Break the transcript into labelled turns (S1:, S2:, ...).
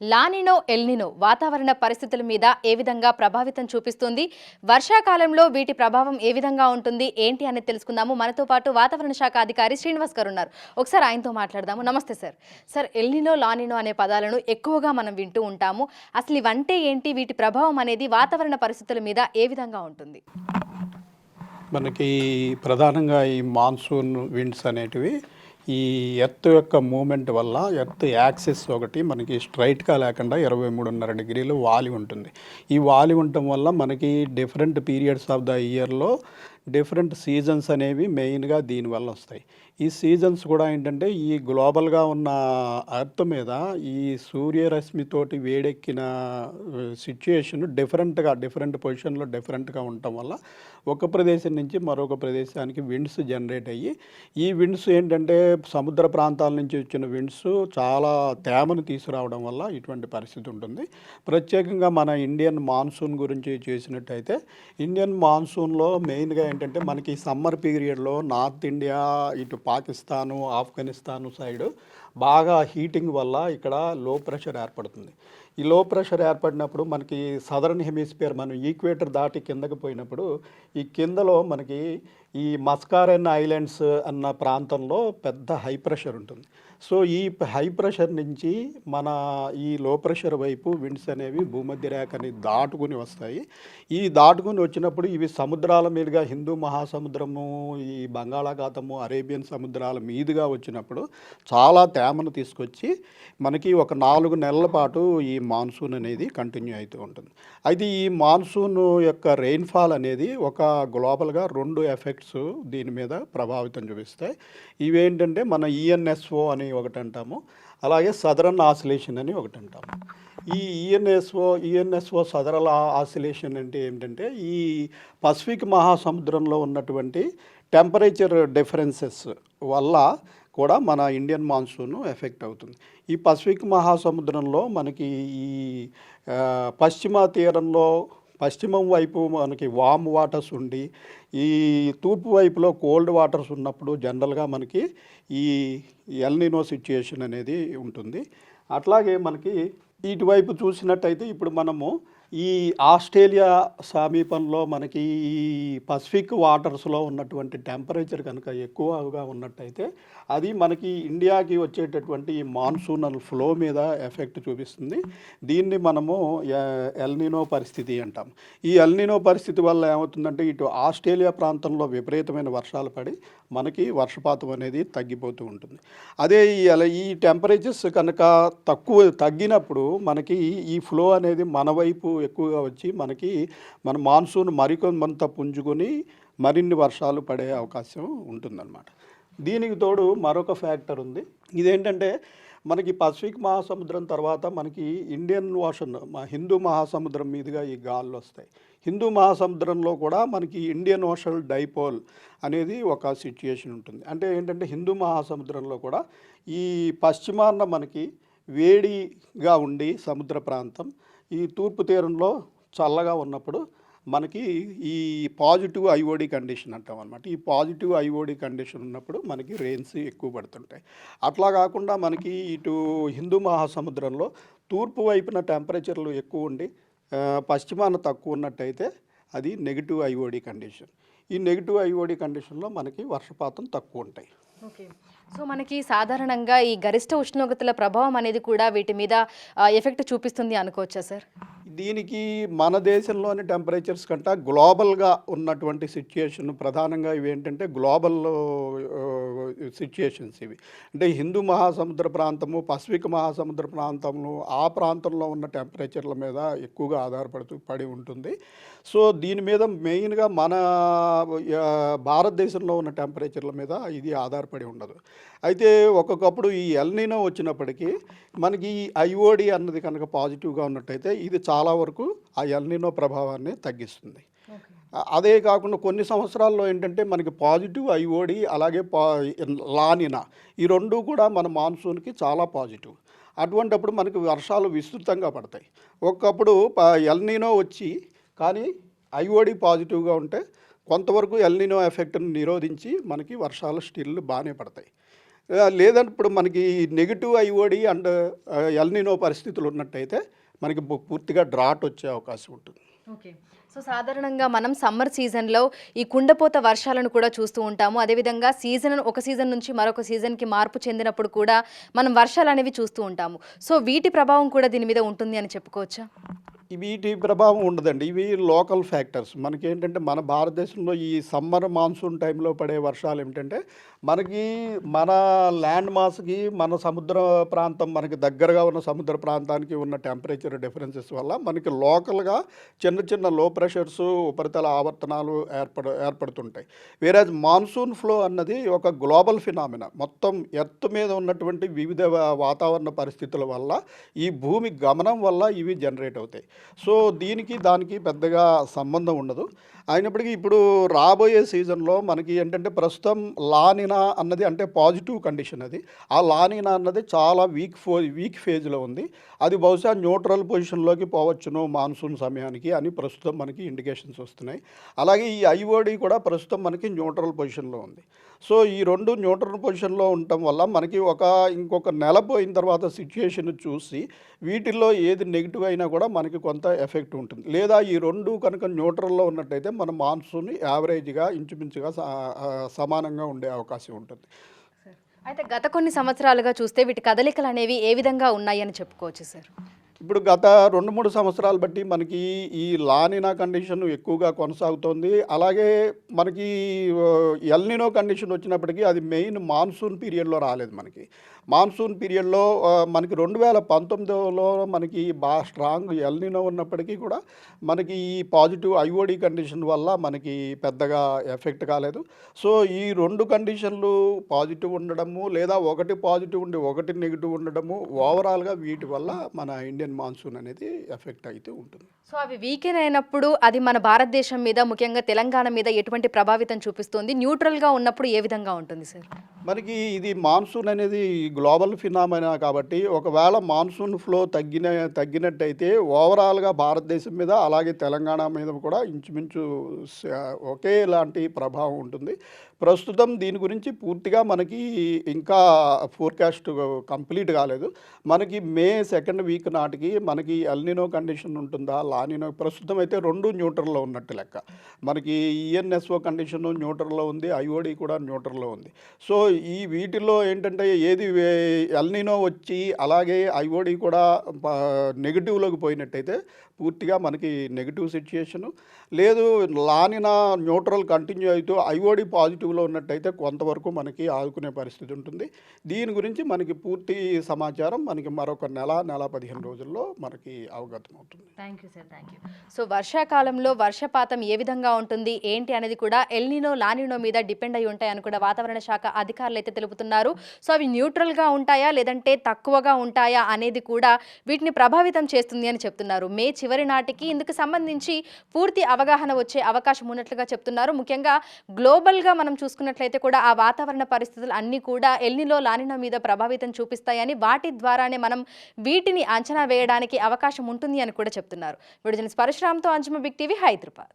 S1: La Nina El Niño వాతావరణ పరిస్థితుల మీద ఏ విధంగా ప్రభావితం చూపిస్తుంది, వర్షాకాలంలో వీటి ప్రభావం ఏ విధంగా ఉంటుంది ఏంటి అని తెలుసుకుందాము. మనతో పాటు వాతావరణ శాఖ అధికారి శ్రీనివాస్ గారు ఉన్నారు. ఒకసారి ఆయనతో మాట్లాడదాము. నమస్తే సార్. సార్, ఎల్నినో లానినో అనే పదాలను ఎక్కువగా మనం వింటూ ఉంటాము. అసలు ఇవంటే ఏంటి, వీటి ప్రభావం అనేది వాతావరణ పరిస్థితుల మీద ఏ విధంగా ఉంటుంది?
S2: మనకి ప్రధానంగా ఈ మాన్సూన్ విండ్స్ అనేటివి ఈ ఎర్త్ యొక్క మూమెంట్ వల్ల ఎర్త్ యాక్సిస్ ఒకటి మనకి స్ట్రైట్గా లేకుండా 23.5 డిగ్రీలు వాలి ఉంటుంది. ఈ వాలి ఉండటం వల్ల మనకి డిఫరెంట్ పీరియడ్స్ ఆఫ్ ద ఇయర్లో డిఫరెంట్ సీజన్స్ అనేవి మెయిన్గా దీనివల్ల వస్తాయి. ఈ సీజన్స్ కూడా ఏంటంటే ఈ గ్లోబల్గా ఉన్న ఎర్త్ మీద ఈ సూర్యరశ్మితోటి వేడెక్కిన సిచ్యుయేషన్ డిఫరెంట్ పొజిషన్లో డిఫరెంట్గా ఉండటం వల్ల ఒక ప్రదేశం నుంచి మరొక ప్రదేశానికి విండ్స్ జనరేట్ అయ్యి, ఈ విండ్స్ ఏంటంటే సముద్ర ప్రాంతాల నుంచి వచ్చిన విండ్స్ చాలా తేమను తీసుకురావడం వల్ల ఇటువంటి పరిస్థితి ఉంటుంది. ప్రత్యేకంగా మన ఇండియన్ మాన్సూన్ గురించి చేసినట్టయితే ఇండియన్ మాన్సూన్లో మెయిన్గా ఏంటంటే మనకి సమ్మర్ పీరియడ్లో నార్త్ ఇండియా, ఇటు పాకిస్తాను, ఆఫ్ఘనిస్తాను సైడ్ బాగా హీటింగ్ వల్ల ఇక్కడ లో ప్రెషర్ ఏర్పడుతుంది. ఈ లో ప్రెషర్ ఏర్పడినప్పుడు మనకి సదరన్ హెమిస్ఫియర్, మనం ఈక్వేటర్ దాటి కిందకి పోయినప్పుడు ఈ కిందలో మనకి ఈ మస్కారెన్ ఐలాండ్స్ అన్న ప్రాంతంలో పెద్ద హై ప్రెషర్ ఉంటుంది. సో ఈ హై ప్రెషర్ నుంచి మన ఈ లో ప్రెషర్ వైపు విండ్స్ అనేవి భూమధ్య రేఖని దాటుకుని వస్తాయి. ఈ దాటుకుని వచ్చినప్పుడు ఇవి సముద్రాల మీదుగా హిందూ మహాసముద్రము, ఈ బంగాళాఖాతము, అరేబియన్ సముద్రాల మీదుగా వచ్చినప్పుడు చాలా తేమను తీసుకొచ్చి మనకి ఒక 4 నెలల పాటు ఈ మాన్సూన్ అనేది కంటిన్యూ అవుతూ ఉంటుంది. అయితే ఈ మాన్సూన్ యొక్క రెయిన్ఫాల్ అనేది ఒక గ్లోబల్గా 2 ఎఫెక్ట్స్ దీని మీద ప్రభావితం చూపిస్తాయి. ఇవేంటంటే మన ఈఎన్ఎస్ఓ అని ఒకటి అంటాము, అలాగే సదరన్ ఆసిలేషన్ అని ఒకటి అంటాము. ఈ ఈఎన్ఎస్ఓ సదరన్ ఆసిలేషన్ అంటే ఏంటంటే ఈ పసిఫిక్ మహాసముద్రంలో ఉన్నటువంటి టెంపరేచర్ డిఫరెన్సెస్ వల్ల కూడా మన ఇండియన్ మాన్సూన్ ఎఫెక్ట్ అవుతుంది. ఈ పసిఫిక్ మహాసముద్రంలో మనకి ఈ పశ్చిమ తీరంలో పశ్చిమం వైపు మనకి వామ్ వాటర్స్ ఉండి, ఈ తూర్పు వైపులో కోల్డ్ వాటర్స్ ఉన్నప్పుడు జనరల్గా మనకి ఈ ఎల్నినో సిచ్యుయేషన్ అనేది ఉంటుంది. అట్లాగే మనకి ఇటువైపు చూసినట్టయితే ఇప్పుడు మనము ఈ ఆస్ట్రేలియా సమీపంలో మనకి ఈ పసిఫిక్ వాటర్స్లో ఉన్నటువంటి టెంపరేచర్ కనుక ఎక్కువగా ఉన్నట్టయితే అది మనకి ఇండియాకి వచ్చేటటువంటి ఈ మాన్సూనల్ ఫ్లో మీద ఎఫెక్ట్ చూపిస్తుంది. దీన్ని మనము ఎల్నినో పరిస్థితి అంటాం. ఈ ఎల్నినో పరిస్థితి వల్ల ఏమవుతుందంటే ఇటు ఆస్ట్రేలియా ప్రాంతంలో విపరీతమైన వర్షాలు పడి మనకి వర్షపాతం అనేది తగ్గిపోతూ ఉంటుంది. అదే ఈ టెంపరేచర్స్ కనుక తగ్గినప్పుడు మనకి ఈ ఫ్లో అనేది మన వైపు ఎక్కువగా వచ్చి మనకి మన మాన్సూన్ మరికొంత పుంజుకొని మరిన్ని వర్షాలు పడే అవకాశం ఉంటుందన్నమాట. దీనికి తోడు మరొక ఫ్యాక్టర్ ఉంది. ఇదేంటంటే మనకి పసిఫిక్ మహాసముద్రం తర్వాత మనకి ఇండియన్ ఓషన్, హిందూ మహాసముద్రం మీదుగా ఈ గాలులు వస్తాయి. హిందూ మహాసముద్రంలో కూడా మనకి ఇండియన్ ఓషన్ డైపోల్ అనేది ఒక సిచ్యుయేషన్ ఉంటుంది. అంటే ఏంటంటే హిందూ మహాసముద్రంలో కూడా ఈ పశ్చిమాన మనకి వేడిగా ఉండి సముద్ర ప్రాంతం, ఈ తూర్పు తీరంలో చల్లగా ఉన్నప్పుడు మనకి ఈ పాజిటివ్ ఐఓడి కండిషన్ అంటాం అనమాట. ఈ పాజిటివ్ ఐఓడి కండిషన్ ఉన్నప్పుడు మనకి రెయిన్స్ ఎక్కువ పడుతుంటాయి. అట్లా కాకుండా మనకి ఇటు హిందూ మహాసముద్రంలో తూర్పు వైపున టెంపరేచర్లు ఎక్కువ ఉండి పశ్చిమాన తక్కువ ఉన్నట్టయితే అది నెగిటివ్ ఐఓడి కండిషన్. ఈ నెగిటివ్ ఐఓడి కండిషన్లో మనకి వర్షపాతం తక్కువ ఉంటాయి.
S1: ఓకే. సో మనకి సాధారణంగా ఈ గరిష్ట ఉష్ణోగ్రతల ప్రభావం అనేది కూడా వీటి మీద ఎఫెక్ట్ చూపిస్తుంది అనుకోవచ్చా సార్?
S2: దీనికి మన దేశంలోని టెంపరేచర్స్ కంటే గ్లోబల్గా ఉన్నటువంటి సిచ్యుయేషన్ ప్రధానంగా ఇవి ఏంటంటే గ్లోబల్ సిచ్యుయేషన్స్ ఇవి. అంటే హిందూ మహాసముద్ర ప్రాంతము, పసిఫిక్ మహాసముద్ర ప్రాంతంలో ఆ ప్రాంతంలో ఉన్న టెంపరేచర్ల మీద ఎక్కువగా పడి ఉంటుంది. సో దీని మీద మెయిన్గా మన భారతదేశంలో ఉన్న టెంపరేచర్ల మీద ఇది ఆధారపడి ఉండదు. అయితే ఒక్కొక్కప్పుడు ఈ ఎల్నినో వచ్చినప్పటికీ మనకి ఈ ఐఓడి అన్నది కనుక పాజిటివ్గా ఉన్నట్టయితే ఇది చాలా వరకు ఆ ఎల్నినో ప్రభావాన్ని తగ్గిస్తుంది. అదే కాకుండా కొన్ని సంవత్సరాల్లో ఏంటంటే మనకి పాజిటివ్ ఐఓడి అలాగే లానినా ఈ రెండు కూడా మన మాన్సూన్కి చాలా పాజిటివ్. అటువంటప్పుడు మనకి వర్షాలు విస్తృతంగా పడతాయి. ఒకప్పుడు ఎల్నినో వచ్చి కానీ ఐఓడి పాజిటివ్గా ఉంటే కొంతవరకు ఎల్నినో ఎఫెక్ట్ని నిరోధించి మనకి వర్షాలు స్టిల్ బాగానే పడతాయి. లేదంటే ఇప్పుడు మనకి నెగిటివ్ ఐఓడి అండ్ ఎల్నినో పరిస్థితులు ఉన్నట్టయితే మనకి పూర్తిగా డ్రాట్ వచ్చే అవకాశం ఉంటుంది.
S1: ఓకే. సో సాధారణంగా మనం సమ్మర్ సీజన్లో ఈ కుండపోత వర్షాలను కూడా చూస్తూ ఉంటాము. అదేవిధంగా ఒక సీజన్ నుంచి మరొక సీజన్కి మార్పు చెందినప్పుడు కూడా మనం వర్షాలు అనేవి చూస్తూ ఉంటాము. సో వీటి ప్రభావం కూడా దీని మీద ఉంటుంది అని చెప్పుకోవచ్చా?
S2: వీటి ప్రభావం ఉండదండి. ఇవి లోకల్ ఫ్యాక్టర్స్. మనకేంటంటే మన భారతదేశంలో ఈ సమ్మర్ మాన్సూన్ టైంలో పడే వర్షాలు ఏమిటంటే మనకి మన ల్యాండ్ మాస్కి మన సముద్ర ప్రాంతం మనకి దగ్గరగా ఉన్న సముద్ర ప్రాంతానికి ఉన్న టెంపరేచర్ డిఫరెన్సెస్ వల్ల మనకి లోకల్గా చిన్న చిన్న లో ప్రెషర్స్ ఉపరితల ఆవర్తనాలు ఏర్పడుతుంటాయి. వేరేజ్ మాన్సూన్ ఫ్లో అన్నది ఒక గ్లోబల్ ఫినామినా. మొత్తం ఎర్త్ మీద ఉన్నటువంటి వివిధ వాతావరణ పరిస్థితుల వల్ల ఈ భూమి గమనం వల్ల ఇవి జనరేట్ అవుతాయి. సో దీనికి దానికి పెద్దగా సంబంధం ఉండదు. అయినప్పటికీ ఇప్పుడు రాబోయే సీజన్లో మనకి ఏంటంటే ప్రస్తుతం లానినా అన్నది అంటే పాజిటివ్ కండిషన్ అది. ఆ లానినా అన్నది చాలా వీక్ ఫేజ్లో ఉంది. అది బహుశా న్యూట్రల్ పొజిషన్లోకి పోవచ్చును మాన్సూన్ సమయానికి అని ప్రస్తుతం మనకి ఇండికేషన్స్ వస్తున్నాయి. అలాగే ఈ ఐఓడి కూడా ప్రస్తుతం మనకి న్యూట్రల్ పొజిషన్లో ఉంది. సో ఈ రెండు న్యూట్రల్ పొజిషన్లో ఉండటం వల్ల మనకి ఇంకొక నెల పోయిన తర్వాత సిచ్యుయేషన్ చూసి వీటిల్లో ఏది నెగిటివ్ అయినా కూడా మనకి కొంత ఎఫెక్ట్ ఉంటుంది. లేదా ఈ రెండు కనుక న్యూట్రల్లో ఉన్నట్టయితే మన మాన్సూన్ యావరేజ్గా ఇంచుమించుగా సమానంగా ఉండే అవకాశం ఉంటుంది.
S1: అయితే గత కొన్ని సంవత్సరాలుగా చూస్తే వీటి కదలికలు అనేవి ఏ విధంగా ఉన్నాయి అని చెప్పుకోవచ్చు సార్?
S2: ఇప్పుడు గత 2-3 సంవత్సరాలు బట్టి మనకి ఈ లానినా కండిషన్ ఎక్కువగా కొనసాగుతోంది. అలాగే మనకి ఎల్నినో కండిషన్ వచ్చినప్పటికీ అది మెయిన్ మాన్సూన్ పీరియడ్లో రాలేదు మనకి. మాన్సూన్ పీరియడ్లో మనకి 2019లో మనకి బాగా స్ట్రాంగ్ ఎల్నినో ఉన్నప్పటికీ కూడా మనకి ఈ పాజిటివ్ ఐఓడి కండిషన్ వల్ల మనకి పెద్దగా ఎఫెక్ట్ కాలేదు. సో ఈ రెండు కండిషన్లు పాజిటివ్ ఉండడము లేదా ఒకటి పాజిటివ్ ఉండి ఒకటి నెగిటివ్ ఉండడము ఓవరాల్గా వీటి వల్ల మన ఇండియన్ మాన్సూన్ అనేది ఎఫెక్ట్ అయితే ఉంటుంది.
S1: సో అవి వీకెన్ అయినప్పుడు అది మన భారతదేశం మీద ముఖ్యంగా తెలంగాణ మీద ఎటువంటి ప్రభావితం చూపిస్తుంది? న్యూట్రల్గా ఉన్నప్పుడు ఏ విధంగా ఉంటుంది సార్?
S2: మనకి ఇది మాన్సూన్ అనేది గ్లోబల్ ఫినామినా కాబట్టి ఒకవేళ మాన్సూన్ ఫ్లో తగ్గినట్టయితే ఓవరాల్గా భారతదేశం మీద అలాగే తెలంగాణ మీద కూడా ఇంచుమించు ఒకేలాంటి ప్రభావం ఉంటుంది. ప్రస్తుతం దీని గురించి పూర్తిగా మనకి ఇంకా ఫోర్కాస్ట్ కంప్లీట్ కాలేదు. మనకి మే 2nd వీక్ నాటికి మనకి ఎల్నినో కండిషన్ ఉంటుందా లానినో ప్రస్తుతం అయితే రెండు న్యూట్రల్లో ఉన్నట్టు లెక్క. మనకి ఈఎన్ఎస్ఓ కండిషన్ న్యూట్రల్లో ఉంది, ఐఓడి కూడా న్యూట్రల్లో ఉంది. సో ఈ వీటిల్లో ఏంటంటే ఏది ఎల్నినో వచ్చి అలాగే ఐఓడి కూడా నెగిటివ్లోకి పోయినట్టయితే పూర్తిగా మనకి నెగిటివ్ సిచ్యుయేషను. లేదు లానినా న్యూట్రల్ కంటిన్యూ అవుతూ ఐఓడి పాజిటివ్లో ఉన్నట్టయితే కొంతవరకు మనకి ఆదుకునే పరిస్థితి ఉంటుంది. దీని గురించి మనకి పూర్తి సమాచారం మనకి మరొక నెల 15 రోజుల్లో మనకి అవగతం అవుతుంది.
S1: Thank you sir, thank you. So వర్షాకాలంలో వర్షపాతం ఏ విధంగా ఉంటుంది ఏంటి అనేది కూడా ఎల్నినో లానినో మీద డిపెండ్ అయి ఉంటాయని కూడా వాతావరణ శాఖ అధికారులు అయితే తెలుపుతున్నారు. సో అవి న్యూట్రల్గా ఉంటాయా లేదంటే తక్కువగా ఉంటాయా అనేది కూడా వీటిని ప్రభావితం చేస్తుంది అని చెప్తున్నారు. మే చివరి నాటికి ఇందుకు సంబంధించి పూర్తి అవగాహన వచ్చే అవకాశం ఉన్నట్లుగా చెప్తున్నారు. ముఖ్యంగా గ్లోబల్గా మనం చూసుకున్నట్లయితే కూడా ఆ వాతావరణ పరిస్థితులు అన్నీ కూడా ఎల్నినో లానినో మీద ప్రభావితం చూపిస్తాయని వాటి ద్వారానే మనం వీటిని అంచనా వేయడానికి అవకాశం ఉంటుంది అని కూడా చెప్తున్నారు. విడుదల పరశురామ్తో అంజుమ బిగ్ టీవీ హైదరాబాద్.